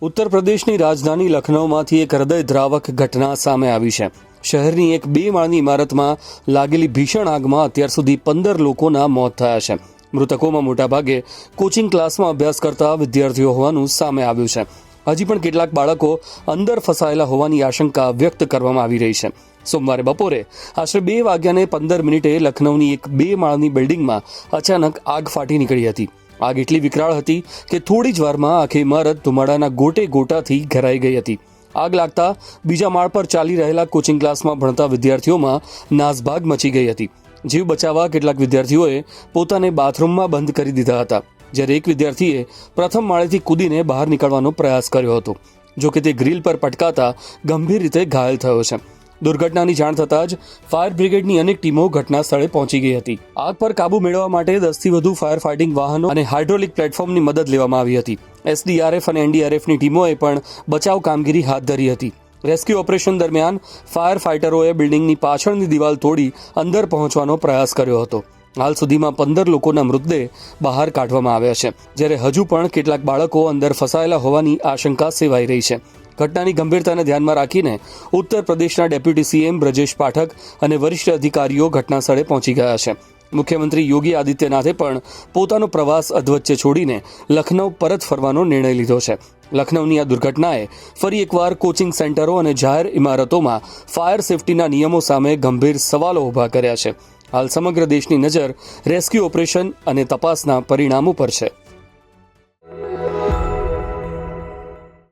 ઉત્તર પ્રદેશની રાજધાની લખનૌમાંથી એક હૃદયદ્રાવક ઘટના સામે આવી છે. શહેરની એક 2 માળની ઇમારતમાં લાગેલી ભીષણ આગમાં અત્યાર સુધી 15 લોકોના મોત થયા છે. મૃતકોમાં મોટાભાગે કોચિંગ ક્લાસમાં અભ્યાસ કરતા વિદ્યાર્થીઓ હોવાનું સામે આવ્યું છે. હજી પણ કેટલાક બાળકો અંદર ફસાયેલા હોવાની આશંકા વ્યક્ત કરવામાં આવી રહી છે. સોમવારે બપોરે આશરે 2:15 લખનૌની એક 2 માળની બિલ્ડિંગમાં અચાનક આગ ફાટી નીકળી હતી. આગ એટલી વિકરાળ હતી કે થોડી જ વારમાં આખી ઇમારત ધુમાડાના ગોટાથી ઘેરાઈ ગઈ હતી. આગ લાગતા બીજા માળ પર ચાલી રહેલા કોચિંગ ક્લાસમાં ભણતા વિદ્યાર્થીઓમાં નાસભાગ મચી ગઈ હતી. જીવ બચાવવા કેટલાક વિદ્યાર્થીઓએ પોતાને બાથરૂમમાં બંધ કરી દીધા હતા, જ્યારે એક વિદ્યાર્થીએ પ્રથમ માળેથી કૂદીને બહાર નીકળવાનો પ્રયાસ કર્યો હતો. જોકે તે ગ્રીલ પર પટકાતા ગંભીર રીતે ઘાયલ થયો છે. દુર્ઘટનાની જાણ થતાં જ ફાયર બ્રિગેડની અનેક ટીમો ઘટના સ્થળે પહોંચી ગઈ હતી. આગ પર કાબુ મેળવવા માટે 10થી વધુ ફાયર ફાઇટિંગ વાહનો અને હાઇડ્રોલિક પ્લેટફોર્મની મદદ લેવામાં આવી હતી. SDRF અને NDRFની ટીમોએ પણ બચાવ કામગીરી હાથ ધરી હતી. રેસ્ક્યુ ઓપરેશન દરમિયાન ફાયર ફાઇટરોએ બિલ્ડિંગની પાછળની દિવાલ તોડી અંદર પહોંચવાનો પ્રયાસ કર્યો હતો. હાલ સુધીમાં 15 લોકોના મૃતદેહ બહાર કાઢવામાં આવ્યા છે, જ્યારે હજુ પણ કેટલાક બાળકો અંદર ફસાયેલા હોવાની આશંકા સેવાઈ રહી છે. ઘટનાની ગંભીરતાને ધ્યાનમાં રાખીને ઉત્તર પ્રદેશના ડેપ્યુટી CM બ્રજેશ પાઠક અને વરિષ્ઠ અધિકારીઓ ઘટના સ્થળે પહોંચી ગયા છે. મુખ્યમંત્રી યોગી આદિત્યનાથે પણ પોતાનો પ્રવાસ અધવચ્ચે છોડીને લખનૌ પરત ફરવાનો નિર્ણય લીધો છે. લખનૌની આ દુર્ઘટનાએ ફરી એકવાર કોચિંગ સેન્ટરો અને જાહેર ઇમારતોમાં ફાયર સેફટીના નિયમો સામે ગંભીર સવાલો ઊભા કર્યા છે. હાલ સમગ્ર દેશની નજર રેસ્ક્યુ ઓપરેશન અને તપાસના પરિણામો પર છે.